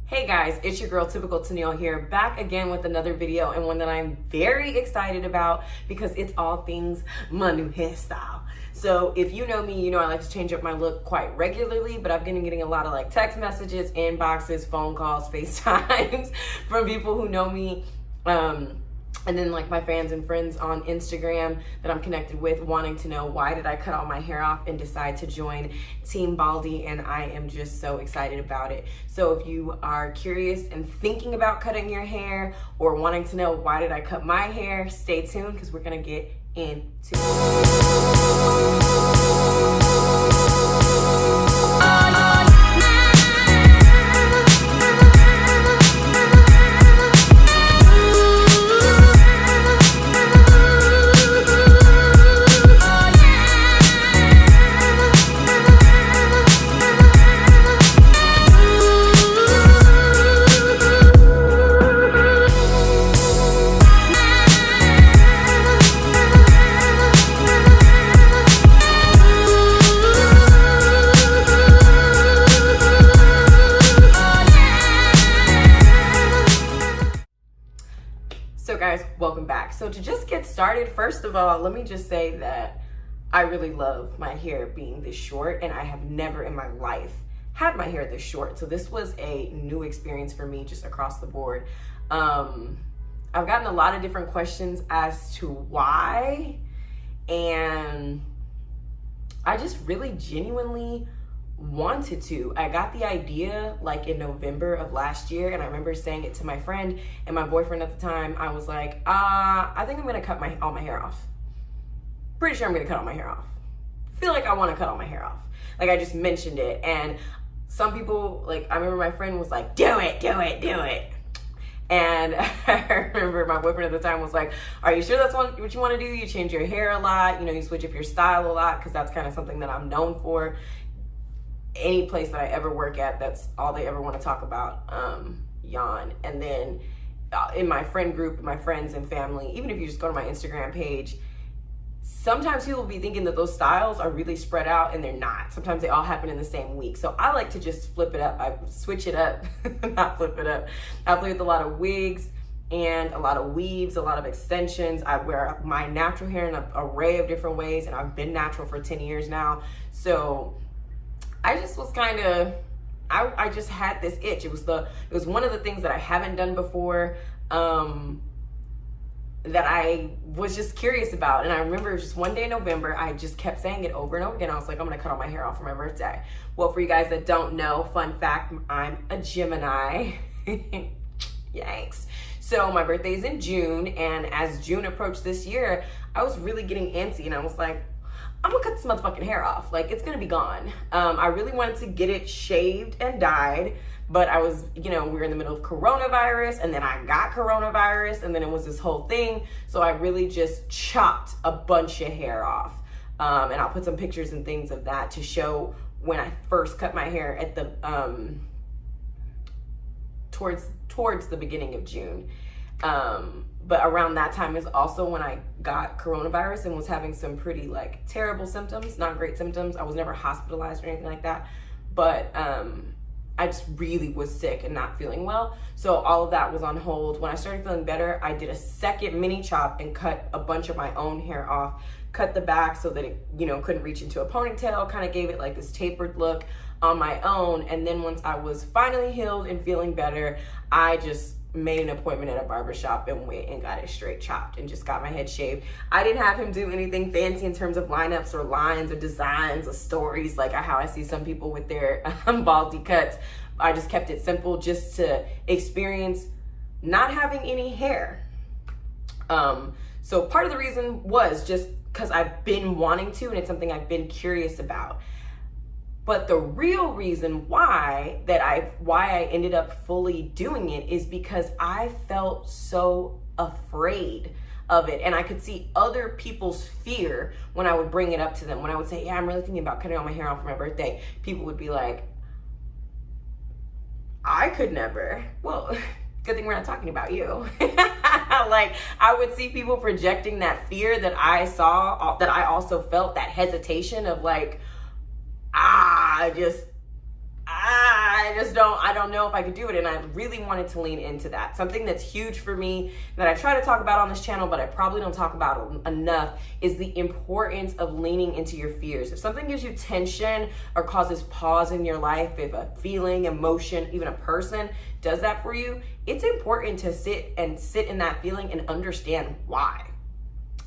Hey guys, it's your girl TypicalTenille here, back again with another video, and one that I'm very excited about because it's all things my new hairstyle. So if you know me, you know I like to change up my look quite regularly, but I've been getting a lot of like text messages, inboxes, phone calls, FaceTimes from people who know me. And then like my fans and friends on Instagram that I'm connected with wanting to know why did I cut all my hair off and decide to join Team Baldy, and I am just so excited about it. So if you are curious and thinking about cutting your hair or wanting to know why did I cut my hair, stay tuned because we're gonna get into it. So guys, welcome back. So to just get started, first of all, let me just say that I really love my hair being this short, and I have never in my life had my hair this short. So this was a new experience for me just across the board. I've gotten a lot of different questions as to why, and I just really genuinely wanted to. I got the idea like in November of last year, and I remember saying it to my friend and my boyfriend at the time. I was like, I think I'm gonna cut all my hair off. Pretty sure I'm gonna cut all my hair off. Feel like I wanna cut all my hair off. Like I just mentioned it, and some people, like I remember my friend was like, do it, do it, do it. And I remember my boyfriend at the time was like, are you sure that's what you want to do? You change your hair a lot, you know, you switch up your style a lot, because that's kind of something that I'm known for. Any place that I ever work at, that's all they ever want to talk about, yawn. And then in my friend group, my friends and family, even if you just go to my Instagram page, sometimes people will be thinking that those styles are really spread out, and they're not. Sometimes they all happen in the same week. So I like to just flip it up. I switch it up, not flip it up. I play with a lot of wigs and a lot of weaves, a lot of extensions. I wear my natural hair in an array of different ways, and I've been natural for 10 years now. So I just was kind of, I just had this itch. It was one of the things that I haven't done before, that I was just curious about. And I remember just one day in November, I just kept saying it over and over again. I was like, I'm gonna cut all my hair off for my birthday. Well, for you guys that don't know, fun fact, I'm a Gemini. Yikes. So my birthday is in June, and as June approached this year, I was really getting antsy, and I was like, I'm gonna cut this motherfucking hair off. Like, it's gonna be gone. I really wanted to get it shaved and dyed, but I was, you know, we were in the middle of coronavirus, and then I got coronavirus, and then it was this whole thing. So I really just chopped a bunch of hair off. And I'll put some pictures and things of that to show when I first cut my hair at the, towards the beginning of June. But around that time is also when I got coronavirus and was having some pretty like terrible symptoms, not great symptoms. I was never hospitalized or anything like that, but I just really was sick and not feeling well. So all of that was on hold. When I started feeling better, I did a second mini chop and cut a bunch of my own hair off, cut the back so that it, you know, couldn't reach into a ponytail, kind of gave it like this tapered look on my own. And then once I was finally healed and feeling better, I just made an appointment at a barbershop and went and got it straight chopped and just got my head shaved. I didn't have him do anything fancy in terms of lineups or lines or designs or stories like how I see some people with their baldy cuts. I just kept it simple just to experience not having any hair. So part of the reason was just because I've been wanting to, and it's something I've been curious about. But the real reason why I ended up fully doing it is because I felt so afraid of it. And I could see other people's fear when I would bring it up to them. When I would say, yeah, I'm really thinking about cutting all my hair off for my birthday. People would be like, I could never. Well, good thing we're not talking about you. Like, I would see people projecting that fear that I saw, that I also felt, that hesitation of like, I I don't know if I could do it. And I really wanted to lean into that. Something that's huge for me that I try to talk about on this channel, but I probably don't talk about enough, is the importance of leaning into your fears. If something gives you tension or causes pause in your life, if a feeling, emotion, even a person does that for you, it's important to sit in that feeling and understand why.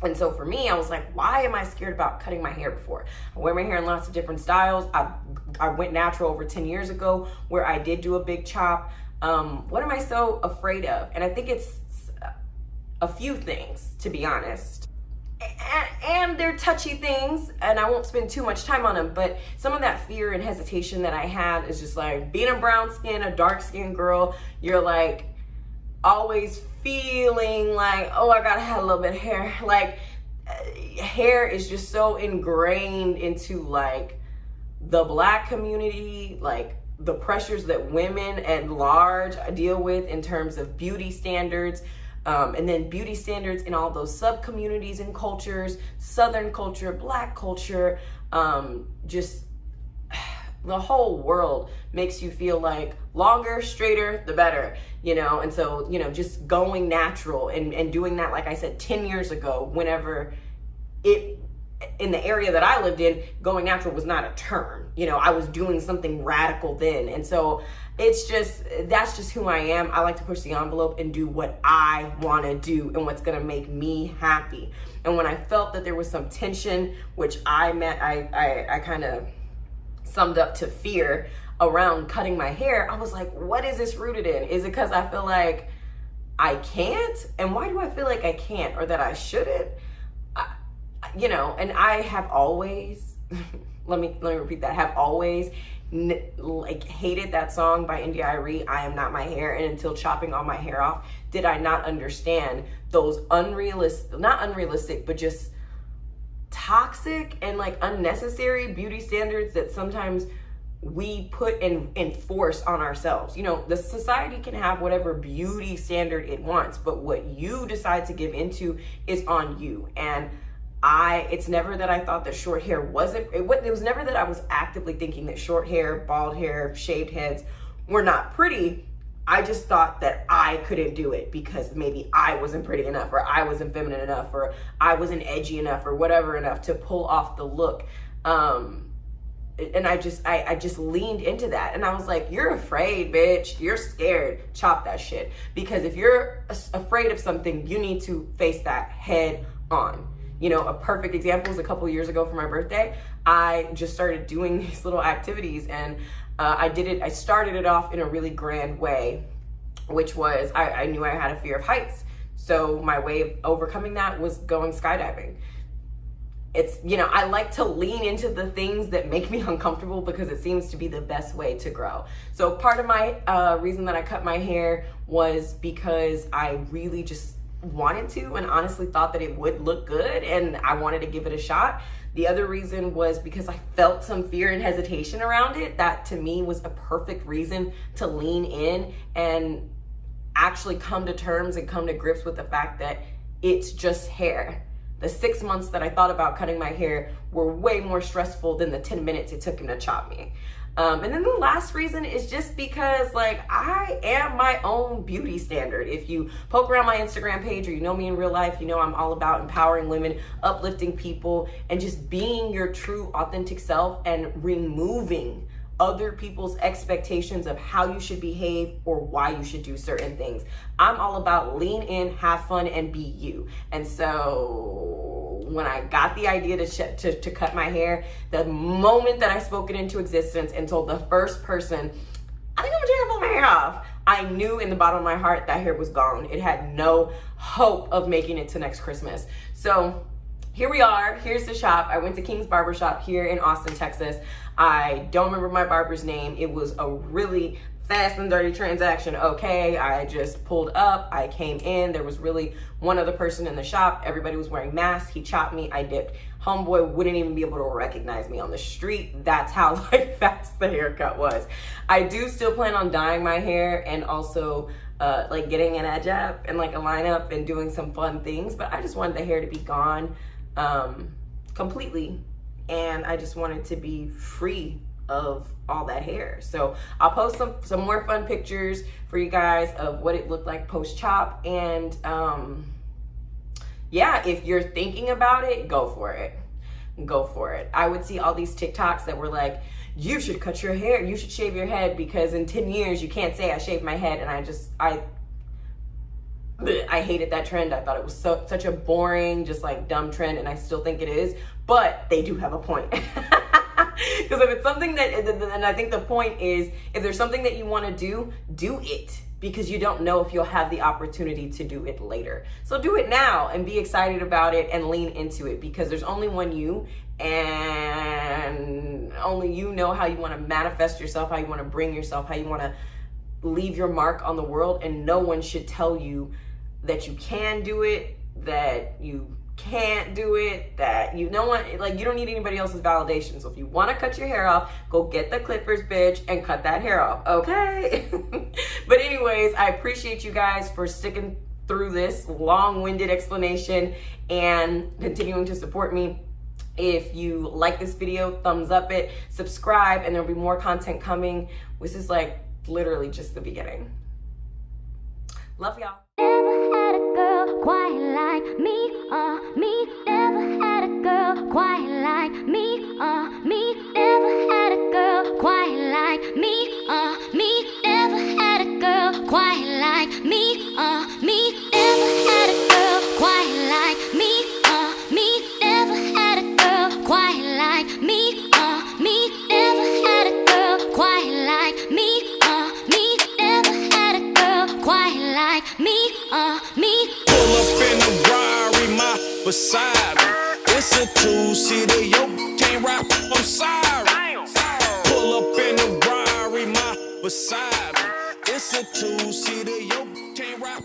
And so for me, I was like, why am I scared about cutting my hair before? I wear my hair in lots of different styles. I went natural over 10 years ago where I did do a big chop. What am I so afraid of? And I think it's a few things, to be honest. And they're touchy things, and I won't spend too much time on them, but some of that fear and hesitation that I had is just like being a brown skin, a dark skinned girl, you're like always feeling like, oh, I gotta have a little bit of hair. Like hair is just so ingrained into like the Black community, like the pressures that women at large deal with in terms of beauty standards. And then beauty standards in all those sub communities and cultures, Southern culture, Black culture, just the whole world makes you feel like longer, straighter, the better, you know? And so, you know, just going natural and doing that, like I said, 10 years ago, whenever in the area that I lived in, going natural was not a term. You know, I was doing something radical then. And so that's just who I am. I like to push the envelope and do what I want to do and what's going to make me happy. And when I felt that there was some tension, which I kind of summed up to fear around cutting my hair, I was like, what is this rooted in? Is it because I feel like I can't? And why do I feel like I can't or that I shouldn't? You know, and I have always, let me repeat that, have always like hated that song by India.Arie, I Am Not My Hair. And until chopping all my hair off, did I not understand those not unrealistic, but just toxic and like unnecessary beauty standards that sometimes we put and enforce on ourselves. You know, the society can have whatever beauty standard it wants, but what you decide to give into is on you. And it's never that I thought that short hair it was never that I was actively thinking that short hair, bald hair, shaved heads were not pretty. I just thought that I couldn't do it because maybe I wasn't pretty enough, or I wasn't feminine enough, or I wasn't edgy enough, or whatever enough to pull off the look. And I just leaned into that, and I was like, you're afraid, bitch. You're scared. Chop that shit. Because if you're afraid of something, you need to face that head on. You know, a perfect example is a couple years ago for my birthday, I just started doing these little activities, and I started it off in a really grand way, which was, I knew I had a fear of heights. So my way of overcoming that was going skydiving. It's, you know, I like to lean into the things that make me uncomfortable because it seems to be the best way to grow. So part of my reason that I cut my hair was because I really just wanted to and honestly thought that it would look good and I wanted to give it a shot. The other reason was because I felt some fear and hesitation around it. That to me was a perfect reason to lean in and actually come to terms and come to grips with the fact that it's just hair. The 6 months that I thought about cutting my hair were way more stressful than the 10 minutes it took him to chop me. And then the last reason is just because, like, I am my own beauty standard. If you poke around my Instagram page or you know me in real life, you know I'm all about empowering women, uplifting people, and just being your true authentic self and removing other people's expectations of how you should behave or why you should do certain things. I'm all about lean in, have fun, and be you. And so when I got the idea to cut my hair, the moment that I spoke it into existence and told the first person, I think I'm gonna pull my hair off, I knew in the bottom of my heart that hair was gone. It had no hope of making it to next Christmas. So here we are, here's the shop. I went to King's Barber Shop here in Austin, Texas. I don't remember my barber's name. It was a really fast and dirty transaction, okay? I just pulled up, I came in, there was really one other person in the shop. Everybody was wearing masks. He chopped me, I dipped. Homeboy wouldn't even be able to recognize me on the street. That's how like fast the haircut was. I do still plan on dyeing my hair and also like getting an edge up and like a lineup and doing some fun things, but I just wanted the hair to be gone completely, and I just wanted to be free of all that hair. So I'll post some more fun pictures for you guys of what it looked like post chop. And yeah, if you're thinking about it, go for it. Go for it. I would see all these TikToks that were like, you should cut your hair, you should shave your head, because in 10 years you can't say I shaved my head. And I hated that trend. I thought it was such a boring, just like dumb trend, and I still think it is, but they do have a point. Because if it's something that, and I think the point is, if there's something that you want to do it, because you don't know if you'll have the opportunity to do it later. So do it now and be excited about it and lean into it, because there's only one you, and only you know how you want to manifest yourself, how you want to bring yourself, how you want to leave your mark on the world. And no one should tell you that you can do it, that you can't do it, that you know what, like, you don't need anybody else's validation. So if you want to cut your hair off, go get the clippers, bitch, and cut that hair off, okay? But anyways, I appreciate you guys for sticking through this long-winded explanation and continuing to support me. If you like this video, thumbs up it, subscribe, and there'll be more content coming. This is like literally just the beginning. Love y'all. Never had a girl quite like me, me. Never had a girl quite like me, me. Never had a girl quite like me, me. Never had a girl quite like me, me. Never had a girl quite like me, me. Never had a girl quite like me, me. Never had a girl quite like me, me. Never had a girl quite like me, me. Pull up in the Rari, my beside me. It's a two-seater, yo, can't rap, I'm sorry. Pull up in the Rari, my beside me. It's a two-seater, yo, can't rap.